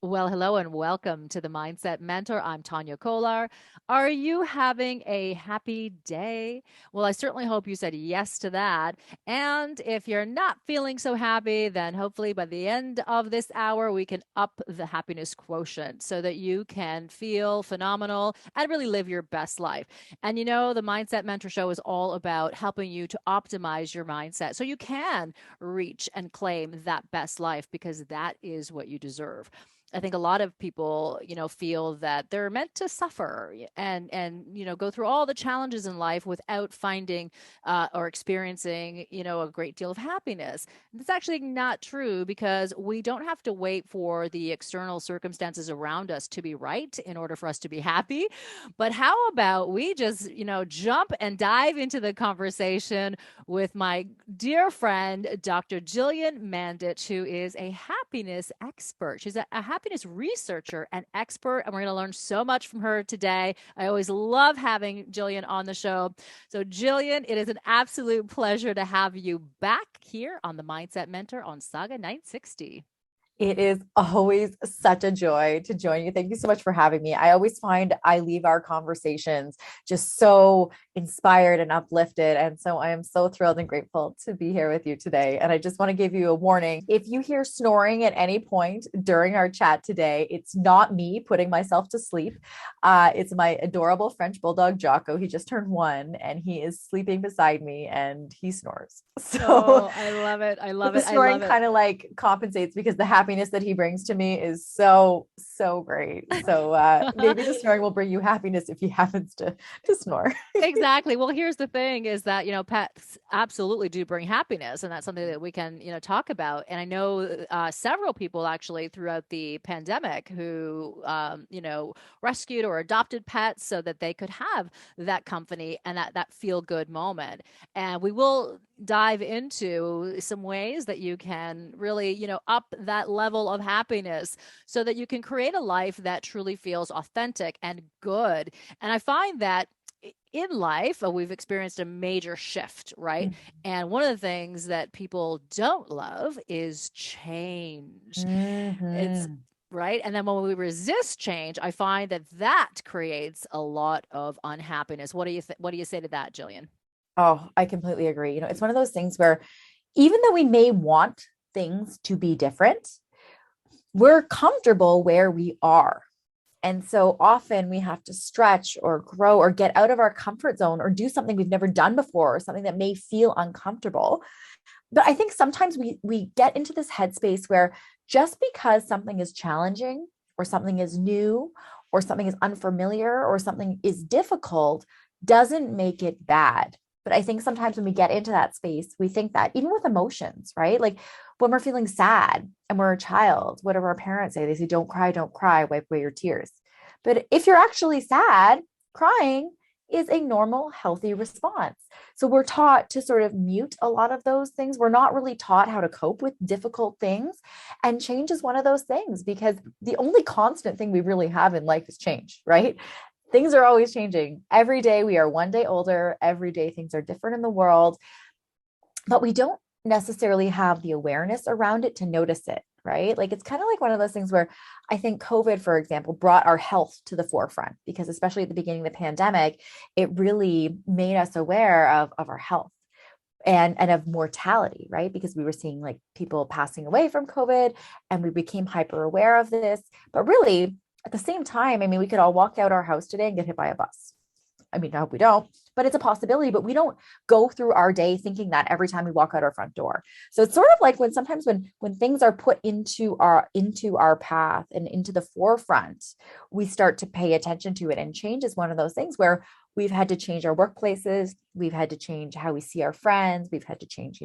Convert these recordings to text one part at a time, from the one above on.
Well, hello and welcome to the Mindset Mentor. I'm Tania Kolar. Are you having a happy day? Well, I certainly hope you said yes to that. And if you're not feeling so happy, then hopefully by the end of this hour, we can up the happiness quotient so that you can feel phenomenal and really live your best life. And the Mindset Mentor Show is all about helping you to optimize your mindset so you can reach and claim that best life because that is what you deserve. I think a lot of people, feel that they're meant to suffer and go through all the challenges in life without finding or experiencing, a great deal of happiness. That's actually not true because we don't have to wait for the external circumstances around us to be right in order for us to be happy. But how about we just, jump and dive into the conversation with my dear friend, Dr. Gillian Mandich, who is a happiness expert. She's a happiness researcher and expert, and we're going to learn so much from her today. I always love having Gillian on the show. So, Gillian, it is an absolute pleasure to have you back here on the Mindset Mentor on Sauga 960. It is always such a joy to join you. Thank you so much for having me. I always find I leave our conversations just so inspired and uplifted. And so I am so thrilled and grateful to be here with you today. And I just want to give you a warning. If you hear snoring at any point during our chat today, it's not me putting myself to sleep. It's my adorable French bulldog, Jocko. He just turned 1 and he is sleeping beside me and he snores. So Oh, I love it. I but love the it. I snoring love it. kind of like compensates because the happiness that he brings to me is so great. So maybe the snoring will bring you happiness if he happens to snore. Exactly. Well, here's the thing is that, pets absolutely do bring happiness, and that's something that we can, talk about. And I know several people actually throughout the pandemic who, rescued or adopted pets so that they could have that company and that feel good moment. And we will dive into some ways that you can really, up that level of happiness so that you can create a life that truly feels authentic and good. And I find that in life, we've experienced a major shift, right? And one of the things that people don't love is change. It's Mm-hmm. right. And then when we resist change, I find that that creates a lot of unhappiness. What do you say to that, Jillian? Oh, I completely agree. It's one of those things where even though we may want things to be different, we're comfortable where we are. And so often we have to stretch or grow or get out of our comfort zone or do something we've never done before or something that may feel uncomfortable. But I think sometimes we get into this headspace where just because something is challenging or something is new or something is unfamiliar or something is difficult doesn't make it bad. But I think sometimes when we get into that space, we think that even with emotions, right? Like when we're feeling sad and we're a child, what do our parents say? They say, don't cry, wipe away your tears. But if you're actually sad, crying is a normal, healthy response. So we're taught to sort of mute a lot of those things. We're not really taught how to cope with difficult things. And change is one of those things because the only constant thing we really have in life is change, right? Things are always changing. Every day we are one day older. Every day things are different in the world, but we don't necessarily have the awareness around it to notice it, right? Like it's kind of like one of those things where I think COVID, for example, brought our health to the forefront because especially at the beginning of the pandemic, it really made us aware of our health and of mortality, right? Because we were seeing like people passing away from COVID and we became hyper aware of this. But really, at the same time, I mean, we could all walk out our house today and get hit by a bus. I mean, I hope we don't, but it's a possibility. But we don't go through our day thinking that every time we walk out our front door. So it's sort of like when sometimes when things are put into our path and into the forefront, we start to pay attention to it. And change is one of those things where we've had to change our workplaces, we've had to change how we see our friends, we've had to change,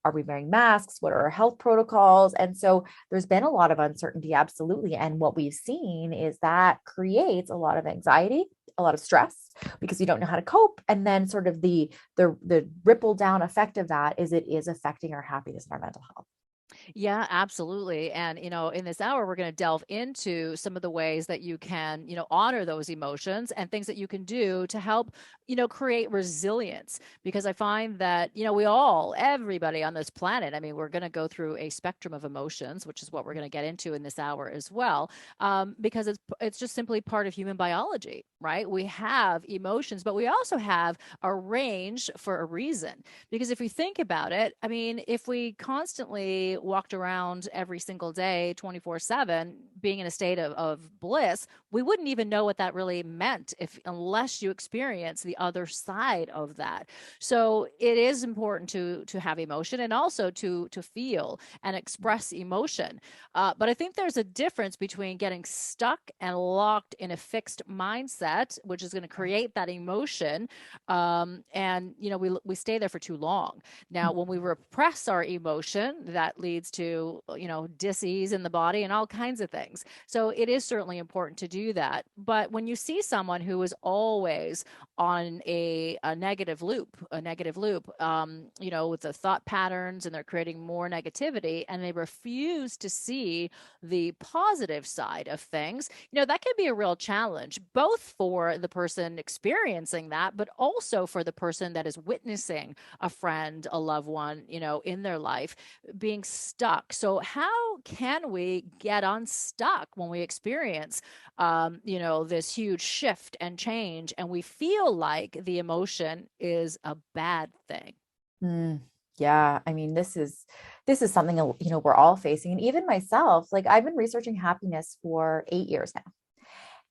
are we wearing masks? What are our health protocols? And so there's been a lot of uncertainty, absolutely. And what we've seen is that creates a lot of anxiety, a lot of stress because you don't know how to cope, and then sort of the ripple down effect of that is it is affecting our happiness and our mental health. Yeah, absolutely. And, in this hour, we're going to delve into some of the ways that you can, honor those emotions and things that you can do to help, create resilience. Because I find that, everybody on this planet, I mean, we're going to go through a spectrum of emotions, which is what we're going to get into in this hour as well, because it's just simply part of human biology, right? We have emotions, but we also have a range for a reason. Because if we think about it, I mean, if we constantly walked around every single day, 24/7, being in a state of bliss, we wouldn't even know what that really meant if unless you experience the other side of that. So it is important to have emotion and also to feel and express emotion. But I think there's a difference between getting stuck and locked in a fixed mindset, which is going to create that emotion, and we stay there for too long. Now, when we repress our emotion, that leads to dis-ease in the body and all kinds of things. So it is certainly important to do that. But when you see someone who is always on a negative loop, with the thought patterns, and they're creating more negativity, and they refuse to see the positive side of things, that can be a real challenge, both for the person experiencing that, but also for the person that is witnessing a friend, a loved one, in their life being stuck. So, how can we get unstuck when we experience, this huge shift and change, and we feel like the emotion is a bad thing? Mm, yeah, I mean, this is something we're all facing, and even myself. Like I've been researching happiness for 8 years now.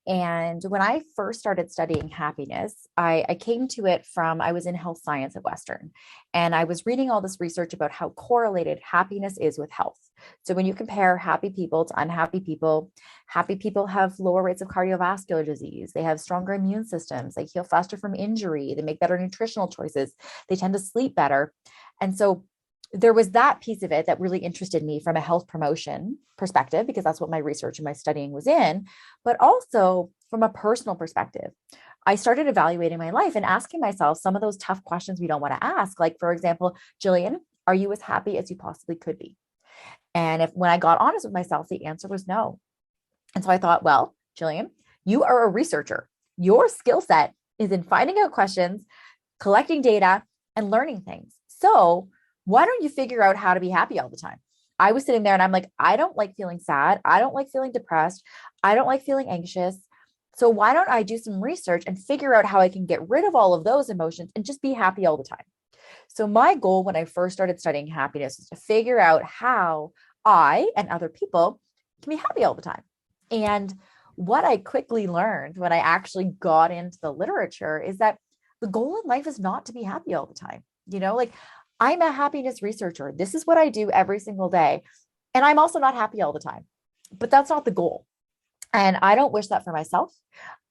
And when I first started studying happiness, I came to it from, I was in health science at Western, and I was reading all this research about how correlated happiness is with health. So when you compare happy people to unhappy people, happy people have lower rates of cardiovascular disease. They have stronger immune systems. They heal faster from injury. They make better nutritional choices. They tend to sleep better. And so there was that piece of it that really interested me from a health promotion perspective, because that's what my research and my studying was in, but also from a personal perspective. I started evaluating my life and asking myself some of those tough questions we don't want to ask. Like, for example, Jillian, are you as happy as you possibly could be? And if when I got honest with myself, the answer was no. And so I thought, well, Jillian, you are a researcher. Your skill set is in finding out questions, collecting data, and learning things. So why don't you figure out how to be happy all the time? I was sitting there and I'm like, I don't like feeling sad. I don't like feeling depressed. I don't like feeling anxious. So why don't I do some research and figure out how I can get rid of all of those emotions and just be happy all the time? So my goal when I first started studying happiness was to figure out how I and other people can be happy all the time. And what I quickly learned when I actually got into the literature is that the goal in life is not to be happy all the time. Like I'm a happiness researcher. This is what I do every single day. And I'm also not happy all the time, but that's not the goal. And I don't wish that for myself.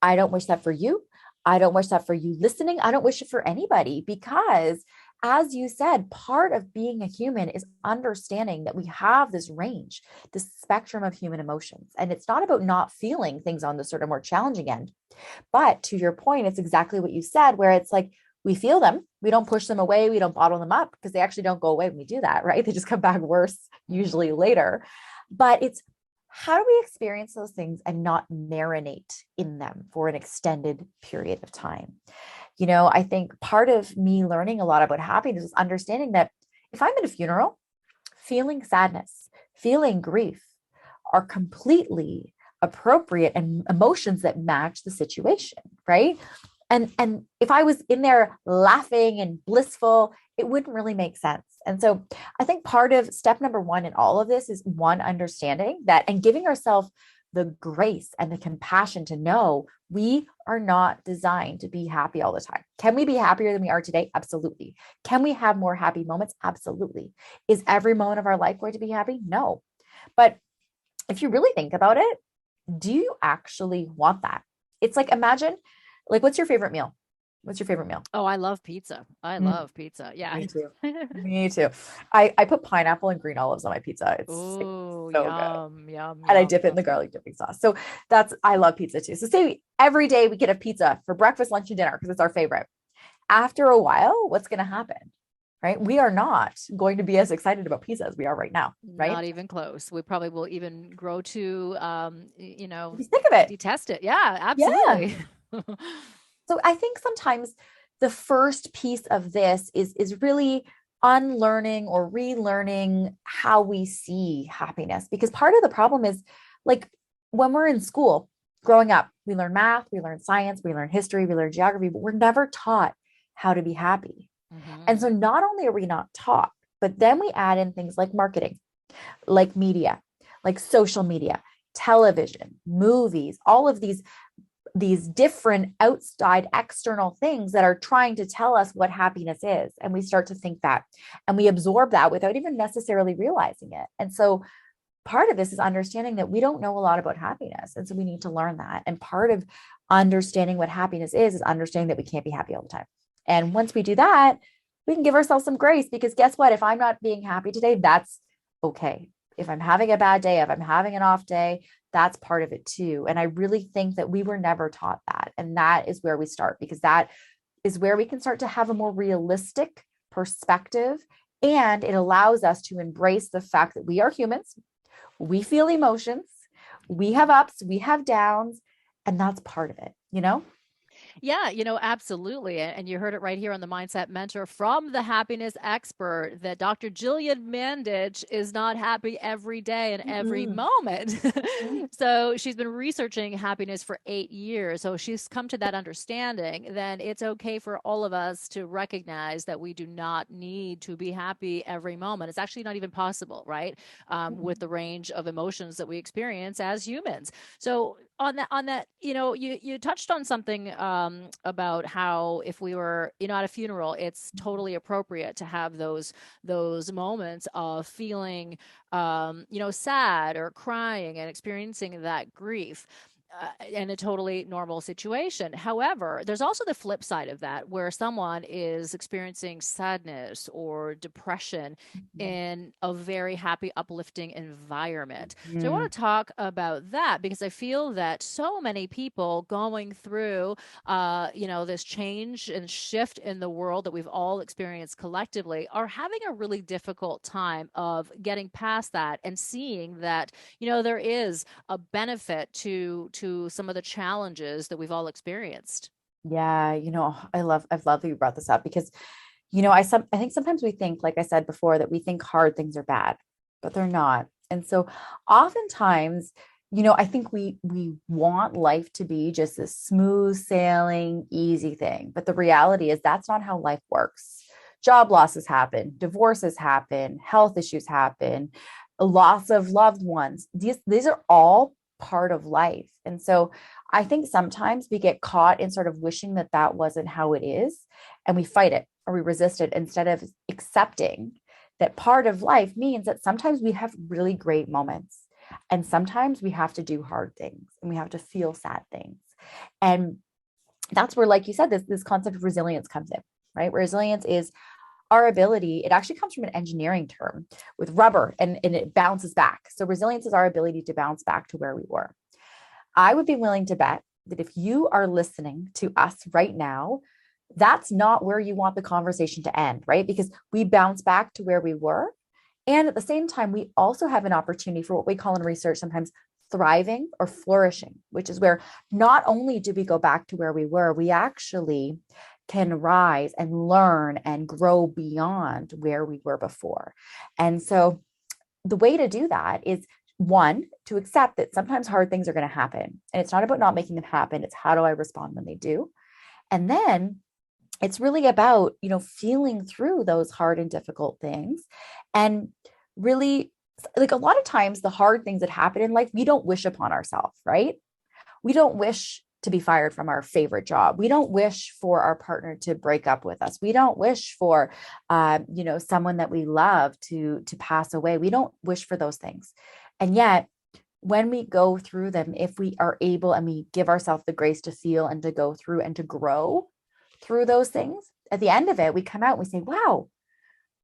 I don't wish that for you. I don't wish that for you listening. I don't wish it for anybody because, as you said, part of being a human is understanding that we have this range, this spectrum of human emotions. And it's not about not feeling things on the sort of more challenging end. But to your point, it's exactly what you said, where it's like we feel them, we don't push them away, we don't bottle them up because they actually don't go away when we do that, right? They just come back worse, usually later. But it's how do we experience those things and not marinate in them for an extended period of time? I think part of me learning a lot about happiness is understanding that if I'm at a funeral, feeling sadness, feeling grief are completely appropriate and emotions that match the situation, right? And if I was in there laughing and blissful, it wouldn't really make sense. And so I think part of step number one in all of this is one, understanding that and giving ourselves the grace and the compassion to know we are not designed to be happy all the time. Can we be happier than we are today? Absolutely. Can we have more happy moments? Absolutely. Is every moment of our life going to be happy? No. But if you really think about it, do you actually want that? It's like, imagine, like, what's your favorite meal? What's your favorite meal? Oh, I love pizza. I Mm, love pizza. Yeah. me too. Me too. I put pineapple and green olives on my pizza. It's like Oh, so good. yum, yum, And I yum, dip it in yum. the garlic dipping sauce. So I love pizza too. So say every day we get a pizza for breakfast, lunch, and dinner because it's our favorite. After a while, what's going to happen? right? We are not going to be as excited about pizza as we are right now, right? Not even close. We probably will even grow to, Be sick of it. detest it. Yeah, Yeah. absolutely. So I think sometimes the first piece of this is really unlearning or relearning how we see happiness, because part of the problem is, like, when we're in school growing up, we learn math, we learn science, we learn history, we learn geography, but we're never taught how to be happy. And so Hmm. not only are we not taught, but then we add in things like marketing, like media, like social media, television, movies, all of these different outside external things that are trying to tell us what happiness is, and we start to think that, and we absorb that without even necessarily realizing it. And so part of this is understanding that we don't know a lot about happiness, and so we need to learn that. And part of understanding what happiness is understanding that we can't be happy all the time. And once we do that, we can give ourselves some grace, because guess what, if I'm not being happy today, that's okay. If I'm having a bad day, if I'm having an off day, that's part of it too. And I really think that we were never taught that. And that is where we start, because that is where we can start to have a more realistic perspective. And it allows us to embrace the fact that we are humans, we feel emotions, we have ups, we have downs, and that's part of it, you know? Yeah, absolutely. And you heard it right here on the Mindset Mentor from the happiness expert that Dr. Gillian Mandich is not happy every day and every Mm-mm. moment. Mm-mm. So she's been researching happiness for 8 years. So she's come to that understanding. Then it's okay for all of us to recognize that we do not need to be happy every moment. It's actually not even possible, right? With the range of emotions that we experience as humans. So on that, you touched on something about how if we were, at a funeral, it's totally appropriate to have those moments of feeling, sad or crying and experiencing that grief. In a totally normal situation. However, there's also the flip side of that where someone is experiencing sadness or depression in a very happy, uplifting environment. So I Mm-hmm. want to talk about that because I feel that so many people going through, this change and shift in the world that we've all experienced collectively are having a really difficult time of getting past that and seeing that, there is a benefit to some of the challenges that we've all experienced. Yeah, I've loved that you brought this up, because I think sometimes we think, like I said before, that we think hard things are bad, but they're not. And so oftentimes, I think we want life to be just a smooth sailing, easy thing. But the reality is that's not how life works. Job losses happen, divorces happen, health issues happen, a loss of loved ones. These are all part of life. And so I think sometimes we get caught in sort of wishing that that wasn't how it is, and we fight it or we resist it instead of accepting that part of life means that sometimes we have really great moments, and sometimes we have to do hard things and we have to feel sad things. And that's where, like you said, this concept of resilience comes in, right? Resilience is our ability, it actually comes from an engineering term with rubber, and it bounces back. So resilience is our ability to bounce back to where we were. I would be willing to bet that if you are listening to us right now, that's not where you want the conversation to end, right? Because we bounce back to where we were. And at the same time, we also have an opportunity for what we call in research sometimes thriving or flourishing, which is where not only do we go back to where we were, we actually can rise and learn and grow beyond where we were before. And so the way to do that is, one, to accept that sometimes hard things are going to happen. And it's not about not making them happen, it's how do I respond when they do. And then it's really about, feeling through those hard and difficult things. And really, like, a lot of times the hard things that happen in life, we don't wish upon ourselves, right? We don't wish to be fired from our favorite job. We don't wish for our partner to break up with us. We don't wish for, someone that we love to pass away. We don't wish for those things. And yet, when we go through them, if we are able and we give ourselves the grace to feel and to go through and to grow through those things, at the end of it, we come out and we say, wow,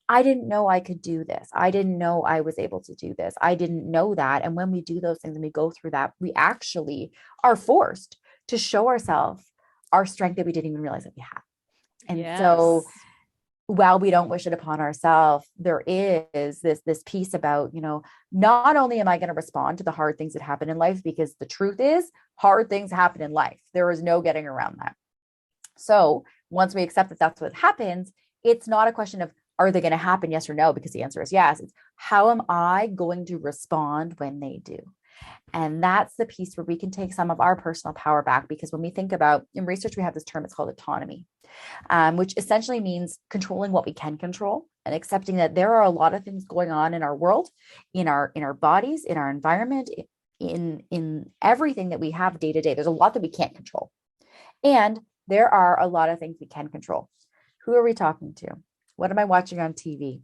I didn't know I could do this. I didn't know I was able to do this. I didn't know that. And when we do those things and we go through that, we actually are forced to show ourselves our strength that we didn't even realize that we had. And so Yes. while we don't wish it upon ourselves, there is this piece about, not only am I going to respond to the hard things that happen in life, because the truth is hard things happen in life. There is no getting around that. So once we accept that that's what happens, it's not a question of, are they going to happen? Yes or no? Because the answer is yes. It's, how am I going to respond when they do? And that's the piece where we can take some of our personal power back. Because when we think about, in research, we have this term, it's called autonomy, which essentially means controlling what we can control and accepting that there are a lot of things going on in our world, in our bodies, in our environment, in everything that we have day to day. There's a lot that we can't control. And there are a lot of things we can control. Who are we talking to? What am I watching on TV?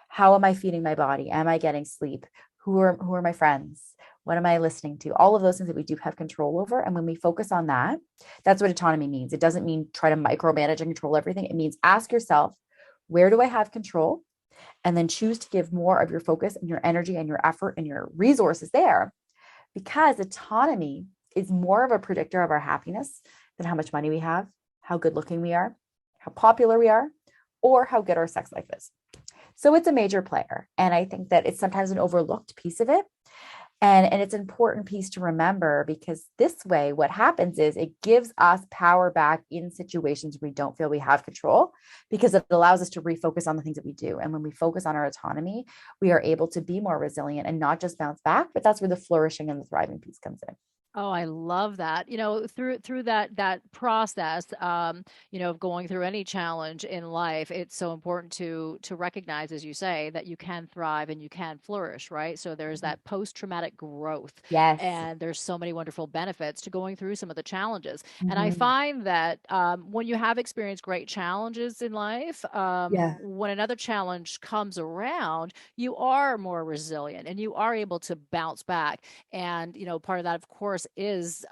How am I feeding my body? Am I getting sleep? Who are my friends? What am I listening to? All of those things that we do have control over. And when we focus on that, that's what autonomy means. It doesn't mean try to micromanage and control everything. It means ask yourself, where do I have control? And then choose to give more of your focus and your energy and your effort and your resources there, because autonomy is more of a predictor of our happiness than how much money we have, how good looking we are, how popular we are, or how good our sex life is. So it's a major player. And I think that it's sometimes an overlooked piece of it. And it's an important piece to remember, because this way, what happens is it gives us power back in situations where we don't feel we have control, because it allows us to refocus on the things that we do. And when we focus on our autonomy, we are able to be more resilient and not just bounce back, but that's where the flourishing and the thriving piece comes in. Oh, I love that. Through that process, of going through any challenge in life, it's so important to recognize, as you say, that you can thrive and you can flourish, right? So there's that post-traumatic growth, Yes. and there's so many wonderful benefits to going through some of the challenges. And I Mm-hmm. find that when you have experienced great challenges in life, Yeah. when another challenge comes around, you are more resilient and you are able to bounce back. And part of that, of course, is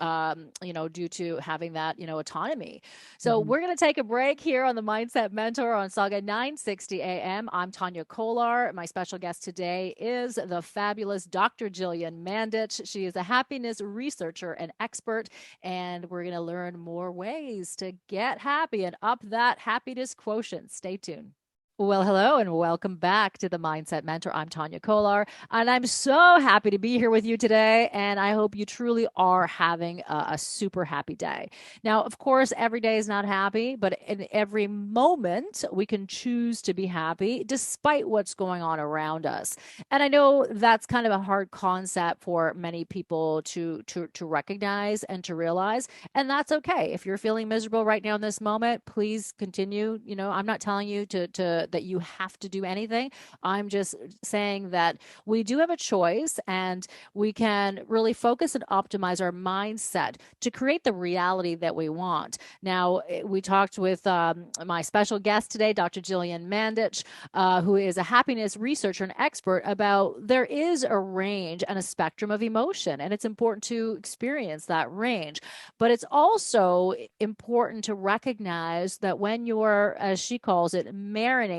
due to having that autonomy. So Mm-hmm. we're going to take a break here on the Mindset Mentor on Sauga 960 AM. I'm Tania Kolar. My special guest today is the fabulous Dr. Gillian Mandich. She is a happiness researcher and expert, and we're going to learn more ways to get happy and up that happiness quotient. Stay tuned. Well, hello and welcome back to the Mindset Mentor. I'm Tania Kolar, and I'm so happy to be here with you today. And I hope you truly are having a super happy day. Now, of course, every day is not happy, but in every moment, we can choose to be happy despite what's going on around us. And I know that's kind of a hard concept for many people to recognize and to realize. And that's okay. If you're feeling miserable right now in this moment, please continue. I'm not telling you to that you have to do anything. I'm just saying that we do have a choice, and we can really focus and optimize our mindset to create the reality that we want. Now, we talked with my special guest today, Dr. Gillian Mandich, who is a happiness researcher and expert, about there is a range and a spectrum of emotion, and it's important to experience that range. But it's also important to recognize that when you're, as she calls it, marinating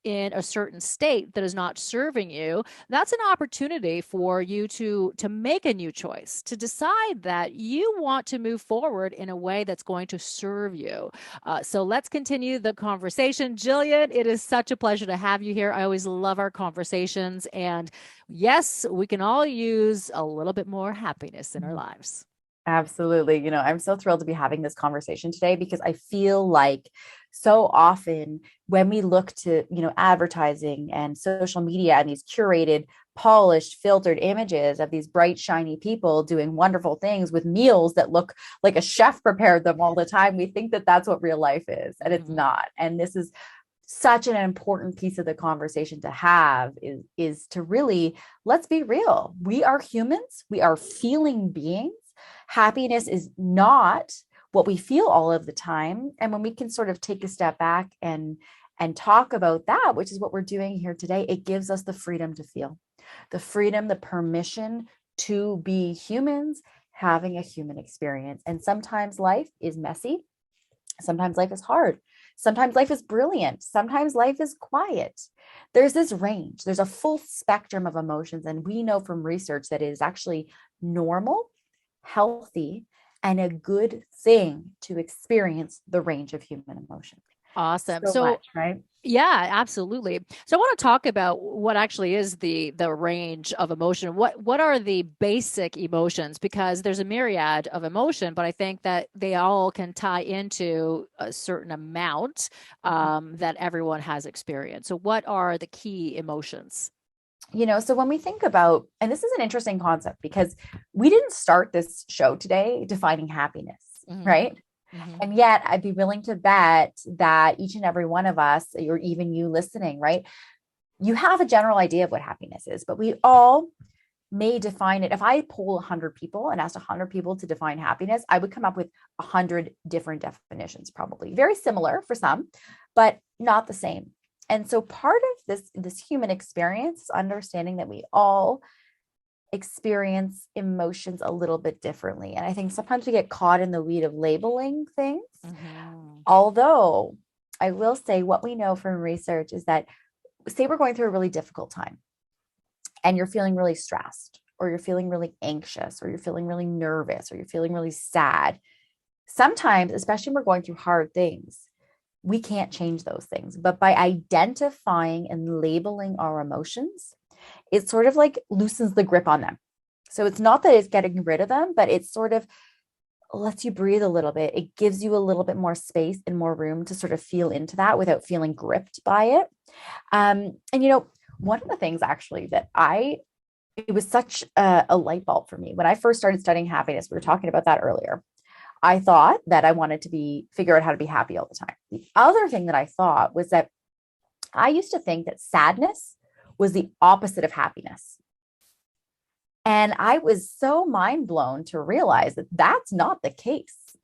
in a certain state that is not serving you, that's an opportunity for you to make a new choice, to decide that you want to move forward in a way that's going to serve you. So let's continue the conversation. Jillian, it is such a pleasure to have you here. I always love our conversations. And yes, we can all use a little bit more happiness in our lives. Absolutely. I'm so thrilled to be having this conversation today, because I feel like so often when we look to, advertising and social media and these curated, polished, filtered images of these bright, shiny people doing wonderful things with meals that look like a chef prepared them all the time, we think that that's what real life is, and it's Mhm. not. And this is such an important piece of the conversation to have, is to really, let's be real. We are humans. We are feeling beings. Happiness is not what we feel all of the time. And when we can sort of take a step back and talk about that, which is what we're doing here today, it gives us the freedom to feel, the freedom, the permission to be humans having a human experience. And sometimes life is messy. Sometimes life is hard. Sometimes life is brilliant. Sometimes life is quiet. There's this range, there's a full spectrum of emotions. And we know from research that it is actually normal, healthy, and a good thing to experience the range of human emotion. Awesome. So So much, right? Yeah, absolutely. So I want to talk about what actually is the range of emotion. What are the basic emotions? Because there's a myriad of emotion, but I think that they all can tie into a certain amount that everyone has experienced. So what are the key emotions? So when we think about, and this is an interesting concept because we didn't start this show today defining happiness, Hmm. right? Hmm. And yet I'd be willing to bet that each and every one of us, or even you listening, right? You have a general idea of what happiness is, but we all may define it. If I poll 100 people and asked 100 people to define happiness, I would come up with 100 different definitions, probably very similar for some, but not the same. And so part of this human experience is understanding that we all experience emotions a little bit differently. And I think sometimes we get caught in the weed of labeling things. Hmm. Although I will say what we know from research is that, say we're going through a really difficult time and you're feeling really stressed, or you're feeling really anxious, or you're feeling really nervous, or you're feeling really sad. Sometimes, especially when we're going through hard things, we can't change those things. But by identifying and labeling our emotions, it sort of like loosens the grip on them. So it's not that it's getting rid of them, but it's sort of lets you breathe a little bit. It gives you a little bit more space and more room to sort of feel into that without feeling gripped by it. And one of the things actually that it was such a light bulb for me when I first started studying happiness. We were talking about that earlier. I thought that I wanted to figure out how to be happy all the time. The other thing that I thought was that I used to think that sadness was the opposite of happiness. And I was so mind blown to realize that that's not the case.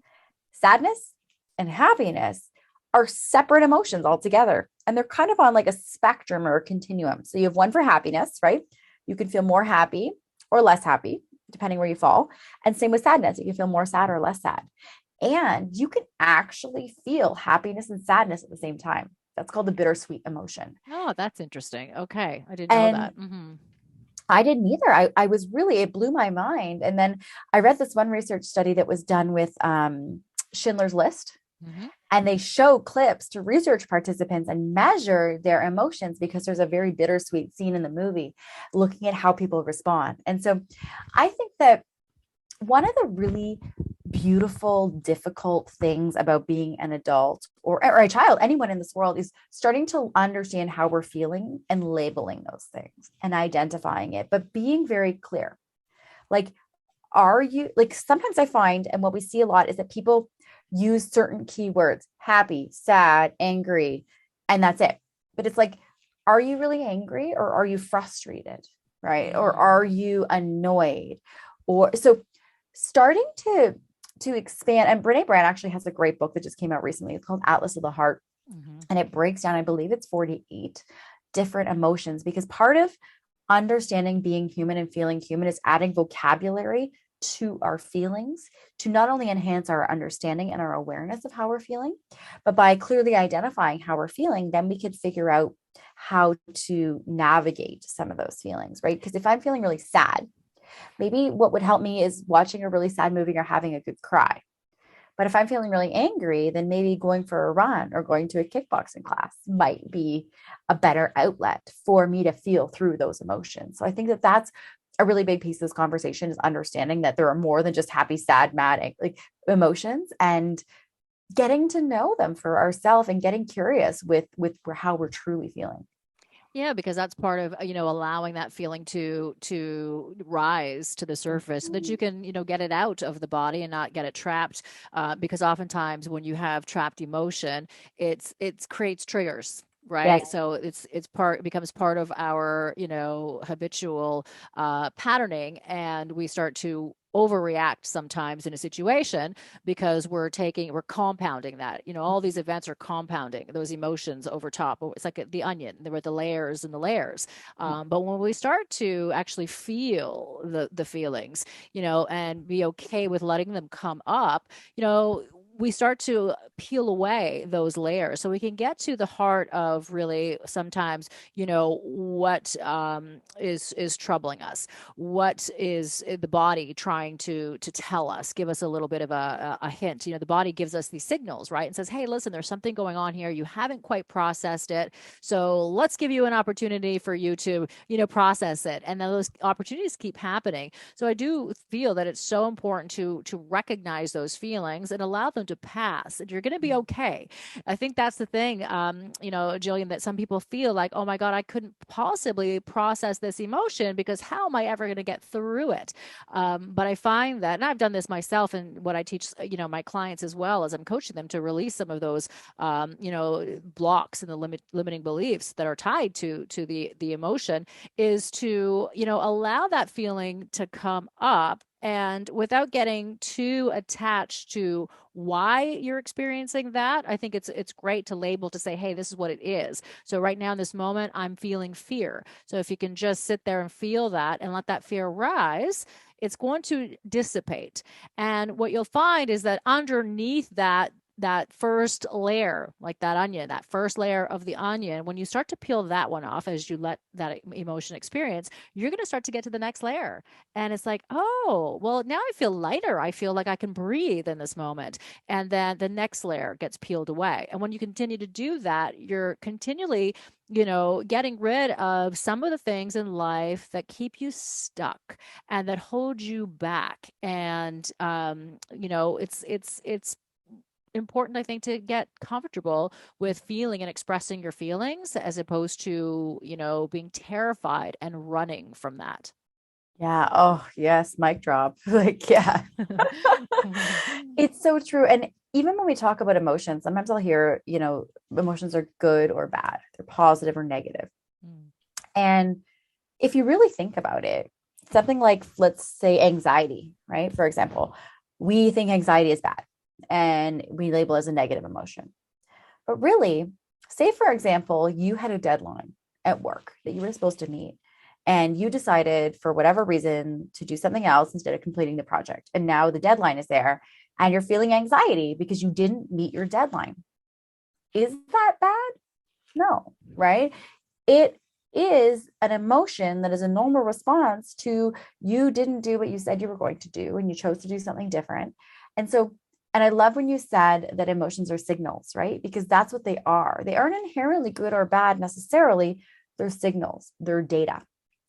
Sadness and happiness are separate emotions altogether. And they're kind of on like a spectrum or a continuum. So you have one for happiness, right? You can feel more happy or less happy, depending where you fall. And same with sadness. You can feel more sad or less sad. And you can actually feel happiness and sadness at the same time. That's called the bittersweet emotion. Oh, that's interesting. Okay, I didn't know And that. Hmm. I didn't either. I was really, it blew my mind. And then I read this one research study that was done with Schindler's List, Hmm. and they show clips to research participants and measure their emotions because there's a very bittersweet scene in the movie looking at how people respond. And so I think that one of the really beautiful, difficult things about being an adult or a child, anyone in this world, is starting to understand how we're feeling and labeling those things and identifying it, but being very clear. Like, are you like sometimes I find, and what we see a lot is that people use certain keywords: happy, sad, angry, and that's it. But it's like, are you really angry, or are you frustrated? Right? Or Hmm. are you annoyed? Or so starting to expand, and Brene Brown actually has a great book that just came out recently. It's called Atlas of the Heart. Hmm. And it breaks down, I believe it's 48 different emotions, because part of understanding being human and feeling human is adding vocabulary to our feelings to not only enhance our understanding and our awareness of how we're feeling, but by clearly identifying how we're feeling, then we could figure out how to navigate some of those feelings, right? Because if I'm feeling really sad, maybe what would help me is watching a really sad movie or having a good cry. But if I'm feeling really angry, then maybe going for a run or going to a kickboxing class might be a better outlet for me to feel through those emotions. So I think that that's a really big piece of this conversation, is understanding that there are more than just happy, sad, mad, like emotions, and getting to know them for ourselves and getting curious with how we're truly feeling. Yeah, because that's part of, allowing that feeling to rise to the surface so that you Mhm. can, get it out of the body and not get it trapped. Because oftentimes when you have trapped emotion, it creates triggers. Yes. Right. So it becomes part of our, habitual patterning, and we start to overreact sometimes in a situation because we're compounding that. All these events are compounding those emotions over top. It's like the onion. There were the layers and the layers. But when we start to actually feel the feelings, and be okay with letting them come up, you know, we start to peel away those layers so we can get to the heart of really sometimes, what is troubling us, what is the body trying to tell us, give us a little bit of a hint. The body gives us these signals, right, and says, hey, listen, there's something going on here, you haven't quite processed it, so let's give you an opportunity for you to process it. And then those opportunities keep happening. So I do feel that it's so important to recognize those feelings and allow them to pass, and you're going to be okay. I think that's the thing, Jillian, that some people feel like, oh my God, I couldn't possibly process this emotion because how am I ever going to get through it? But I find that, and I've done this myself, and what I teach, my clients as well, as I'm coaching them to release some of those, blocks and the limiting beliefs that are tied to the emotion, is to, allow that feeling to come up, and without getting too attached to why you're experiencing that. I think it's great to label, to say, hey, this is what it is. So right now in this moment, I'm feeling fear. So if you can just sit there and feel that and let that fear rise, it's going to dissipate. And what you'll find is that underneath that first layer, like that onion, that first layer of the onion, when you start to peel that one off as you let that emotion experience, you're going to start to get to the next layer. And it's like, oh, well, now I feel lighter. I feel like I can breathe in this moment. And then the next layer gets peeled away. And when you continue to do that, you're continually, getting rid of some of the things in life that keep you stuck and that hold you back. And, it's important, I think, to get comfortable with feeling and expressing your feelings, as opposed to, being terrified and running from that. Yeah. Oh, yes. Mic drop. Like, yeah. It's so true. And even when we talk about emotions, sometimes I'll hear, emotions are good or bad, they're positive or negative. Mm. And if you really think about it, something like, let's say, anxiety, right? For example, we think anxiety is bad and we label it as a negative emotion. But really, say, for example, you had a deadline at work that you were supposed to meet, and you decided for whatever reason to do something else instead of completing the project. And now the deadline is there and you're feeling anxiety because you didn't meet your deadline. Is that bad? No, right? It is an emotion that is a normal response to, you didn't do what you said you were going to do and you chose to do something different. And so, and I love when you said that emotions are signals, right? Because that's what they are. They aren't inherently good or bad necessarily. They're signals, they're data.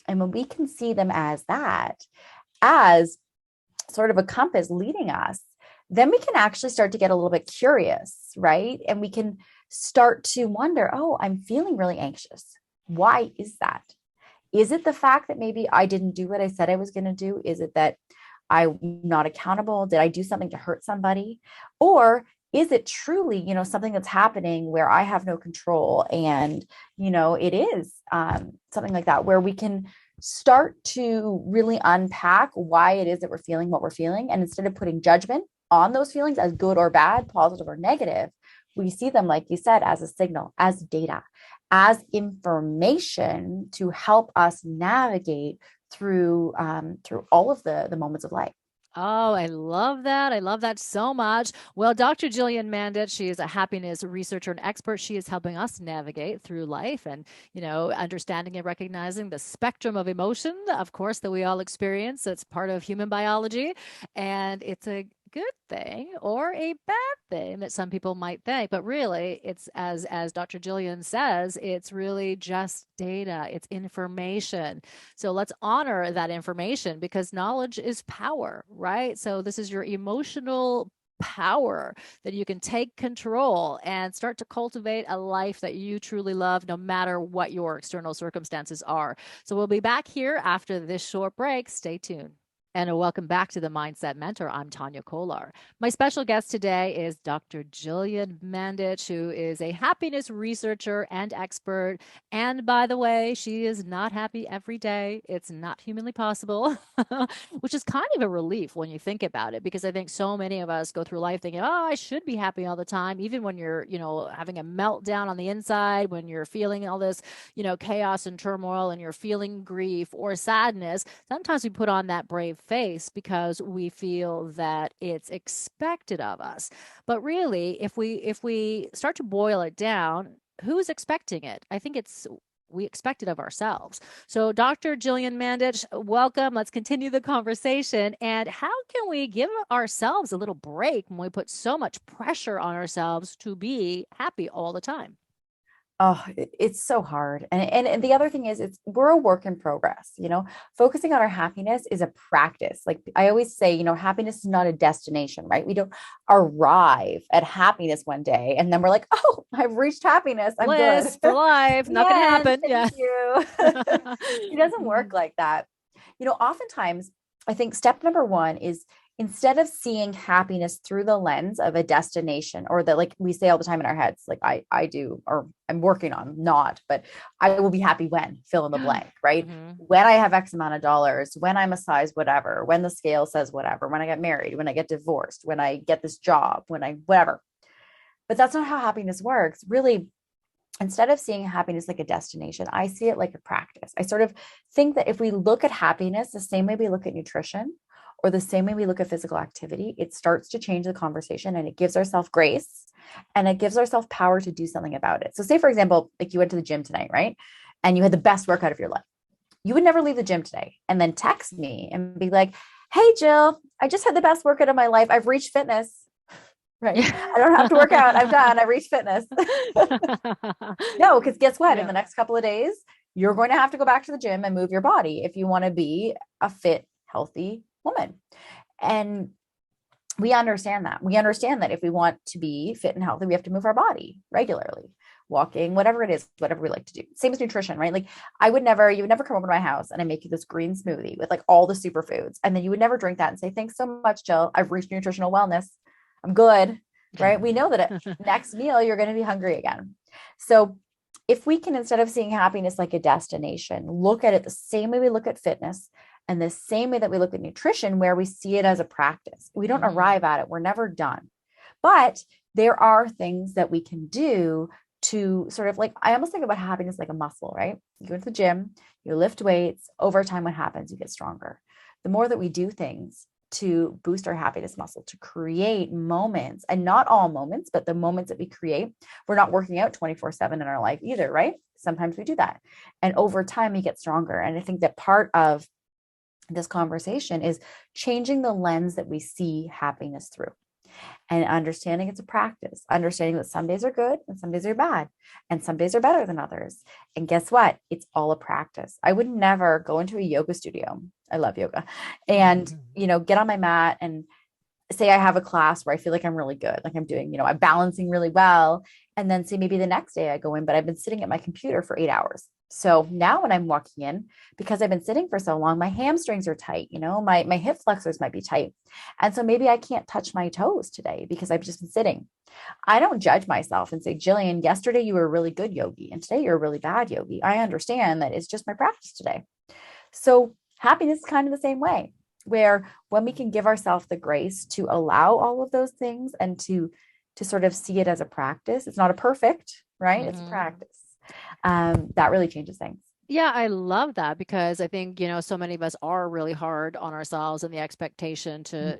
And when we can see them as that, as sort of a compass leading us, then we can actually start to get a little bit curious, right? And we can start to wonder, oh, I'm feeling really anxious. Why is that? Is it the fact that maybe I didn't do what I said I was going to do? Is it that I'm not accountable? Did I do something to hurt somebody? Or is it truly, something that's happening where I have no control? And, it is something like that, where we can start to really unpack why it is that we're feeling what we're feeling. And instead of putting judgment on those feelings as good or bad, positive or negative, we see them, like you said, as a signal, as data, as information to help us navigate through all of the moments of life. Oh, I love that. I love that so much. Well, Dr. Gillian Mandich, she is a happiness researcher and expert. She is helping us navigate through life and, understanding and recognizing the spectrum of emotion, of course, that we all experience. It's part of human biology. And it's a good thing or a bad thing that some people might think, but really it's, as Dr. Gillian says, it's really just data, it's information. So let's honor that information, because knowledge is power, right? So this is your emotional power that you can take control and start to cultivate a life that you truly love, no matter what your external circumstances are. So we'll be back here after this short break. Stay tuned. And welcome back to the Mindset Mentor. I'm Tania Kolar. My special guest today is Dr. Gillian Mandich, who is a happiness researcher and expert. And by the way, she is not happy every day. It's not humanly possible, which is kind of a relief when you think about it, because I think so many of us go through life thinking, oh, I should be happy all the time, even when you're, having a meltdown on the inside, when you're feeling all this, chaos and turmoil, and you're feeling grief or sadness. Sometimes we put on that brave face because we feel that it's expected of us. But really, if we start to boil it down, who's expecting it? I think it's we expect it of ourselves. So, Dr. Gillian Mandich, welcome. Let's continue the conversation. And how can we give ourselves a little break when we put so much pressure on ourselves to be happy all the time? Oh, it's so hard. And the other thing is we're a work in progress, focusing on our happiness is a practice. Like I always say, happiness is not a destination, right? We don't arrive at happiness one day and then we're like, oh, I've reached happiness. I'm good. Bliss for life. Not going to Yeah, happen. Yeah. thank you. It doesn't work like that. Oftentimes I think step number one is instead of seeing happiness through the lens of a destination or that like we say all the time in our heads, like I do, or I'm working on not, but I will be happy when fill in the blank, right? Mhm. When I have X amount of dollars, when I'm a size, whatever, when the scale says whatever, when I get married, when I get divorced, when I get this job, when I, whatever. But that's not how happiness works. Really, instead of seeing happiness like a destination, I see it like a practice. I sort of think that if we look at happiness the same way we look at nutrition or the same way we look at physical activity, it starts to change the conversation and it gives ourselves grace and it gives ourselves power to do something about it. So, say, for example, like you went to the gym tonight, right? And you had the best workout of your life. You would never leave the gym today and then text me and be like, hey, Jill, I just had the best workout of my life. I've reached fitness. Right. I don't have to work out. I'm done. I reached fitness. No, because guess what? In the next couple of days, you're going to have to go back to the gym and move your body if you want to be a fit, healthy woman. And we understand that. We understand that if we want to be fit and healthy, we have to move our body regularly, walking, whatever it is, whatever we like to do. Same as nutrition, right? Like you would never come over to my house and I make you this green smoothie with like all the superfoods. And then you would never drink that and say, thanks so much, Jill. I've reached nutritional wellness. I'm good, right? We know that at next meal, you're going to be hungry again. So if we can, instead of seeing happiness like a destination, look at it the same way we look at fitness and the same way that we look at nutrition, where we see it as a practice. We don't arrive at it. We're never done. But there are things that we can do to sort of like, I almost think about happiness like a muscle, right? You go to the gym, you lift weights, over time, what happens? You get stronger. The more that we do things to boost our happiness muscle, to create moments, and not all moments, but the moments that we create. We're not working out 24/7 in our life either, right? Sometimes we do that. And over time, we get stronger. And I think that part of this conversation is changing the lens that we see happiness through and understanding it's a practice, understanding that some days are good and some days are bad, and some days are better than others. And guess what? It's all a practice. I would never go into a yoga studio. I love yoga. And, get on my mat and say I have a class where I feel like I'm really good, like I'm doing, I'm balancing really well. And then say maybe the next day I go in, but I've been sitting at my computer for 8 hours. So now when I'm walking in, because I've been sitting for so long, my hamstrings are tight, my hip flexors might be tight. And so maybe I can't touch my toes today because I've just been sitting. I don't judge myself and say, Jillian, yesterday you were a really good yogi and today you're a really bad yogi. I understand that it's just my practice today. So happiness is kind of the same way, where when we can give ourselves the grace to allow all of those things and to sort of see it as a practice. It's not a perfect, right? It's a practice. That really changes things. Yeah, I love that because I think, so many of us are really hard on ourselves and the expectation to,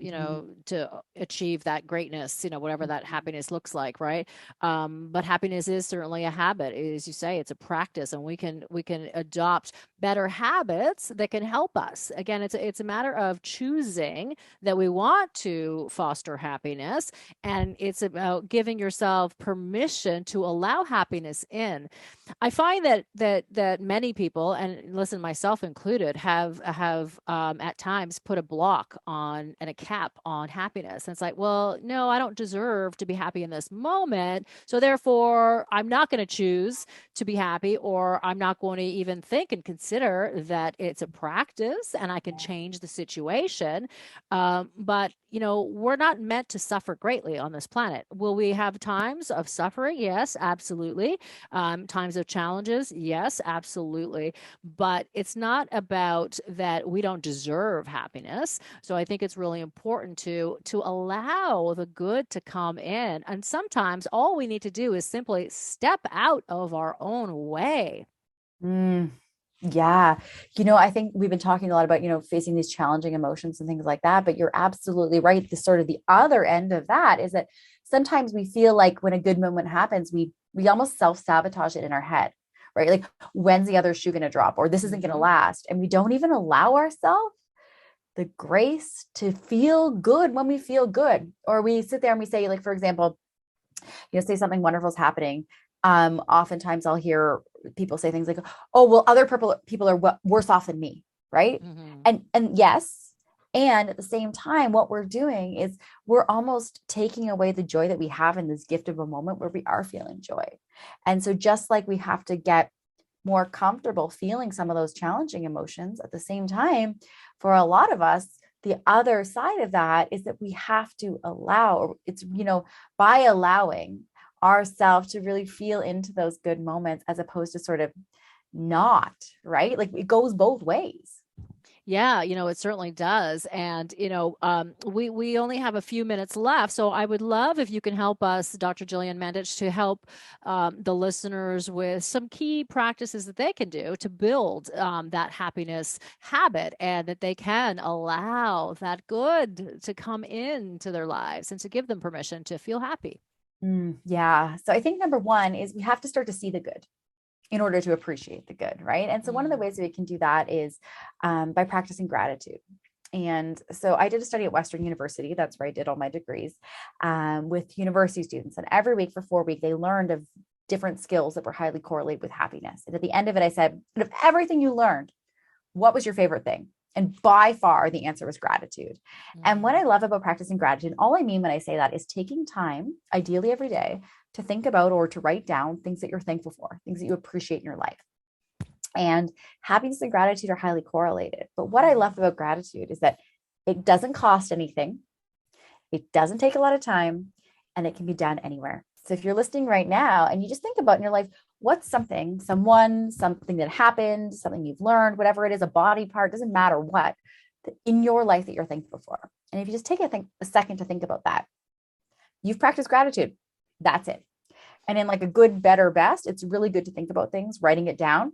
to achieve that greatness, whatever that happiness looks like, right? But happiness is certainly a habit. As you say, it's a practice, and we can adopt better habits that can help us. Again, it's a matter of choosing that we want to foster happiness, and it's about giving yourself permission to allow happiness in. I find that many people, and listen, myself included, have at times put a block on and a cap on happiness. And it's like, well, no, I don't deserve to be happy in this moment, so therefore I'm not going to choose to be happy, or I'm not going to even think and consider that it's a practice and I can change the situation. But we're not meant to suffer greatly on this planet. Will we have times of suffering? Yes, absolutely. Times of challenges? Yes, absolutely. But it's not about that we don't deserve happiness. So I think it's really important to allow the good to come in. And sometimes all we need to do is simply step out of our own way. Mm. Yeah. I think we've been talking a lot about, facing these challenging emotions and things like that, but you're absolutely right. The sort of the other end of that is that sometimes we feel like when a good moment happens, we almost self-sabotage it in our head, right? Like, when's the other shoe going to drop, or this isn't going to Hmm. last. And we don't even allow ourselves the grace to feel good when we feel good. Or we sit there and we say, like, for example, say something wonderful is happening. Oftentimes I'll hear people say things like, "Oh, well, other people are worse off than me," right? Hmm. And yes, and at the same time, what we're doing is we're almost taking away the joy that we have in this gift of a moment where we are feeling joy. And so, just like we have to get more comfortable feeling some of those challenging emotions, at the same time, for a lot of us, the other side of that is that we have to allow, it's, by allowing ourselves to really feel into those good moments as opposed to sort of not, right? Like, it goes both ways. Yeah, it certainly does. And we only have a few minutes left, so I would love if you can help us, Dr. Gillian Mandich, to help the listeners with some key practices that they can do to build that happiness habit, and that they can allow that good to come into their lives and to give them permission to feel happy. Yeah. So I think number one is we have to start to see the good in order to appreciate the good, right? And so one of the Mm. ways that we can do that is by practicing gratitude. And so I did a study at Western University. That's where I did all my degrees with university students. And every week for 4 weeks, they learned of different skills that were highly correlated with happiness. And at the end of it, I said, of everything you learned, what was your favorite thing? And by far, the answer was gratitude. And what Mm. I love about practicing gratitude, all I mean when I say that is taking time, ideally every day, to think about or to write down things that you're thankful for, things that you appreciate in your life. And happiness and gratitude are highly correlated. But what I love about gratitude is that it doesn't cost anything, it doesn't take a lot of time, and it can be done anywhere. So if you're listening right now and you just think about in your life, what's something, someone, something that happened, something you've learned, whatever it is, a body part, doesn't matter what, in your life that you're thankful for. And if you just take a second to think about that, you've practiced gratitude. That's it. And in like a good, better, best, it's really good to think about things, writing it down.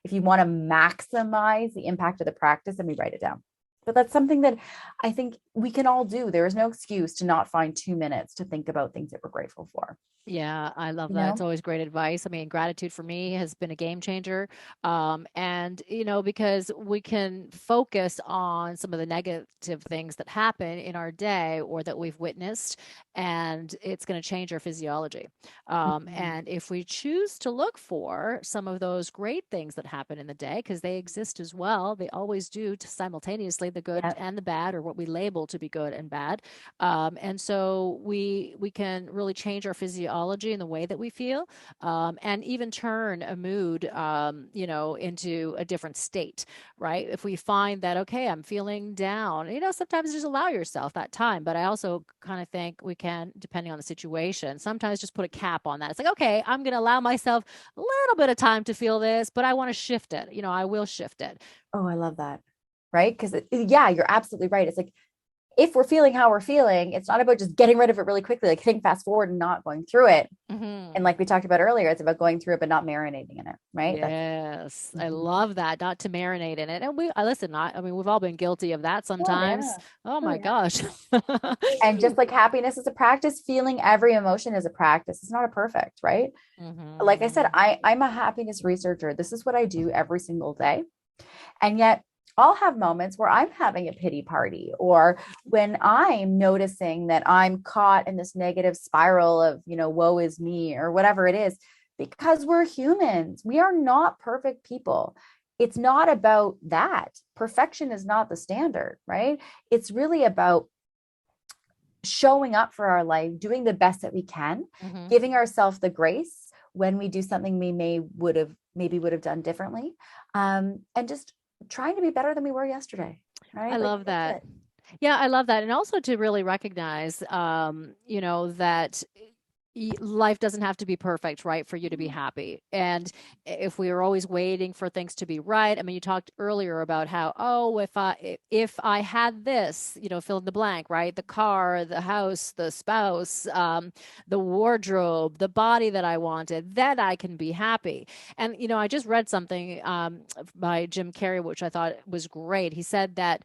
If you want to maximize the impact of the practice, then we write it down. But that's something that I think we can all do. There is no excuse to not find 2 minutes to think about things that we're grateful for. Yeah, I love You that. It's know? always great advice. I mean, gratitude for me has been a game changer. And, because we can focus on some of the negative things that happen in our day or that we've witnessed, and it's going to change our physiology. Mhm. And if we choose to look for some of those great things that happen in the day, because they exist as well, they always do to simultaneously, the good Yeah. and the bad, or what we label to be good and bad. And so we can really change our physiology and the way that we feel, and even turn a mood, into a different state, right? If we find that, okay, I'm feeling down, sometimes just allow yourself that time. But I also kind of think we can, depending on the situation, sometimes just put a cap on that. It's like, okay, I'm going to allow myself a little bit of time to feel this, but I want to shift it. I will shift it. Oh, I love that. Right. Because, yeah, you're absolutely right. It's like, if we're feeling how we're feeling, it's not about just getting rid of it really quickly, like hitting fast forward and not going through it. Hmm. And like we talked about earlier, it's about going through it, but not marinating in it. Right. That's, Yes, I mhm. love that. Not to marinate in it. And I listen, I mean, we've all been guilty of that Oh, sometimes. yeah. Oh Oh, my yeah. gosh. And just like happiness is a practice, feeling every emotion is a practice. It's not a perfect, right? Like I said, Hmm. I'm a happiness researcher. This is what I do every single day. And yet I'll have moments where I'm having a pity party, or when I'm noticing that I'm caught in this negative spiral of, woe is me or whatever it is, because we're humans. We are not perfect people. It's not about that. Perfection is not the standard, right? It's really about showing up for our life, doing the best that we can, Hmm. giving ourselves the grace when we do something we maybe would have done differently, and just trying to be better than we were yesterday. I Right? Like, love that's that. it. Yeah, I love that. And also to really recognize, that life doesn't have to be perfect, right, for you to be happy. And if we are always waiting for things to be right, I mean, you talked earlier about how, oh, if I had this, fill in the blank, right? The car, the house, the spouse, the wardrobe, the body that I wanted, then I can be happy. And I just read something by Jim Carrey, which I thought was great. He said that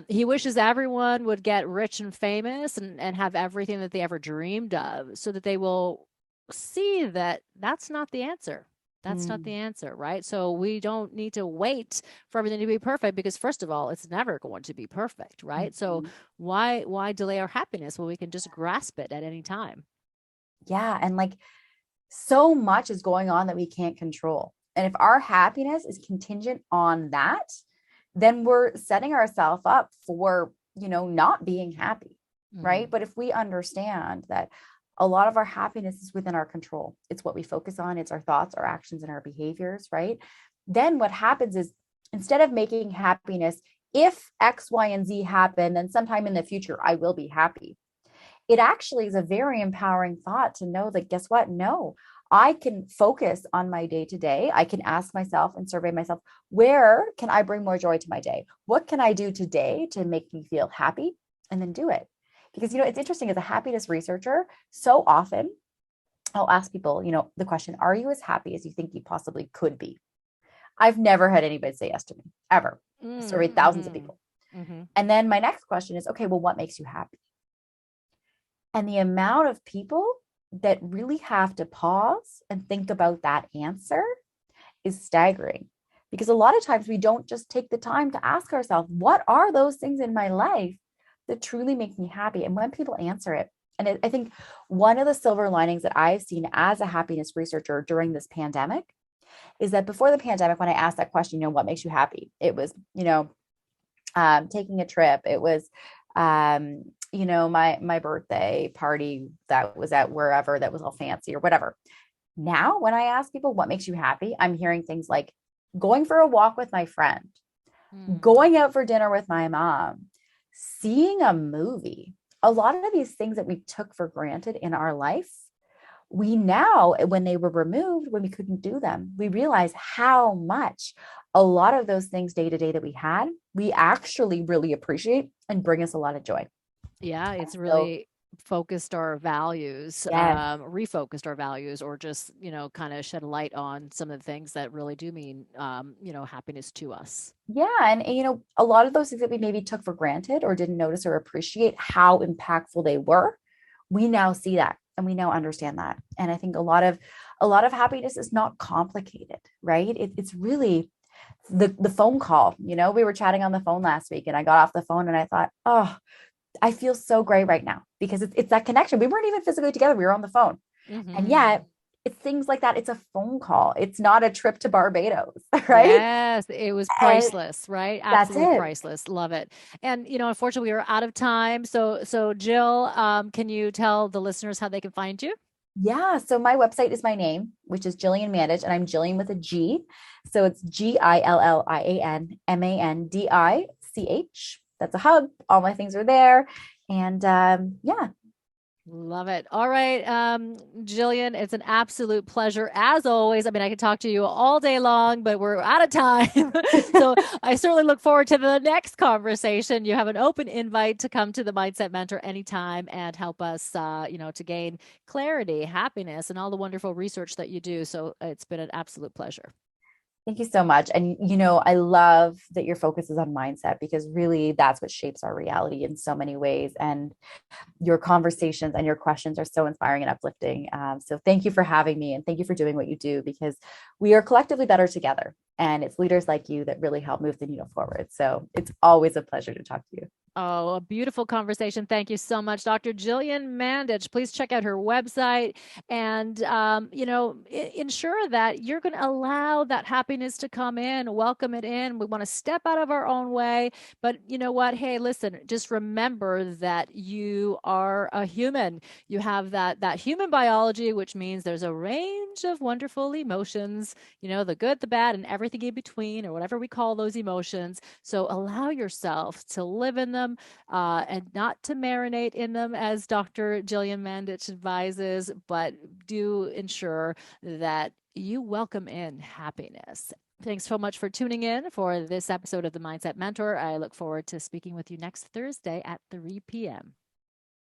he wishes everyone would get rich and famous and have everything that they ever dreamed of, so that they will see that that's not the answer. That's not the Mm. answer, right? So we don't need to wait for everything to be perfect, because first of all, it's never going to be perfect, right? So Mhm. why delay our happiness when we can just grasp it at any time? Yeah. And like so much is going on that we can't control. And if our happiness is contingent on that, then we're setting ourselves up for, not being happy. Right. Hmm. But if we understand that a lot of our happiness is within our control, it's what we focus on, it's our thoughts, our actions, and our behaviors. Right. Then what happens is, instead of making happiness, if X, Y, and Z happen, then sometime in the future, I will be happy. It actually is a very empowering thought to know that, guess what? No, I can focus on my day to day. I can ask myself and survey myself, where can I bring more joy to my day? What can I do today to make me feel happy? And then do it. Because, it's interesting, as a happiness researcher, so often I'll ask people, the question, are you as happy as you think you possibly could be? I've never had anybody say yes to me, ever. I surveyed thousands of Mm-hmm. people. Mm-hmm. And then my next question is, okay, well, what makes you happy? And the amount of people that really have to pause and think about that answer is staggering. Because a lot of times we don't just take the time to ask ourselves, what are those things in my life that truly make me happy? And when people answer it, and I think one of the silver linings that I've seen as a happiness researcher during this pandemic is that before the pandemic, when I asked that question, what makes you happy? It was, taking a trip. It was, my birthday party that was at wherever that was all fancy or whatever. Now, when I ask people what makes you happy, I'm hearing things like going for a walk with my friend, going out for dinner with my mom, seeing a movie. A lot of these things that we took for granted in our life, we now, when they were removed, when we couldn't do them, we realize how much a lot of those things day to day that we had, we actually really appreciate and bring us a lot of joy. Yeah, it's So, really focused our values, yes. refocused our values, or just, kind of shed a light on some of the things that really do mean, happiness to us. Yeah. And, a lot of those things that we maybe took for granted or didn't notice or appreciate how impactful they were, we now see that and we now understand that. And I think a lot of happiness is not complicated, right? It's really the phone call. We were chatting on the phone last week and I got off the phone and I thought, oh, I feel so great right now, because it's that connection. We weren't even physically together. We were on the phone. And Hmm. yet it's things like that. It's a phone call. It's not a trip to Barbados, right? Yes, it was And priceless, right? that's Absolutely it. priceless. Love it. And unfortunately, we are out of time. So Jill, can you tell the listeners how they can find you? Yeah. So my website is my name, which is Gillian Mandich, and I'm Gillian with a G. So it's GILLIAN MANDICH. That's a hub. All my things are there. And yeah. Love it. All right, Jillian, it's an absolute pleasure as always. I mean, I could talk to you all day long, but we're out of time. So I certainly look forward to the next conversation. You have an open invite to come to the Mindset Mentor anytime and help us, to gain clarity, happiness, and all the wonderful research that you do. So it's been an absolute pleasure. Thank you so much. And, I love that your focus is on mindset, because really that's what shapes our reality in so many ways. And your conversations and your questions are so inspiring and uplifting. So thank you for having me, and thank you for doing what you do, because we are collectively better together. And it's leaders like you that really help move the needle forward. So it's always a pleasure to talk to you. Oh, a beautiful conversation. Thank you so much, Dr. Gillian Mandich. Please check out her website and, ensure that you're going to allow that happiness to come in, welcome it in. We want to step out of our own way. But you know what? Hey, listen, just remember that you are a human. You have that human biology, which means there's a range of wonderful emotions, the good, the bad, and everything in between, or whatever we call those emotions. So allow yourself to live in them, them, and not to marinate in them, as Dr. Gillian Mandich advises, but do ensure that you welcome in happiness. Thanks so much for tuning in for this episode of the Mindset Mentor. I look forward to speaking with you next Thursday at 3 p.m.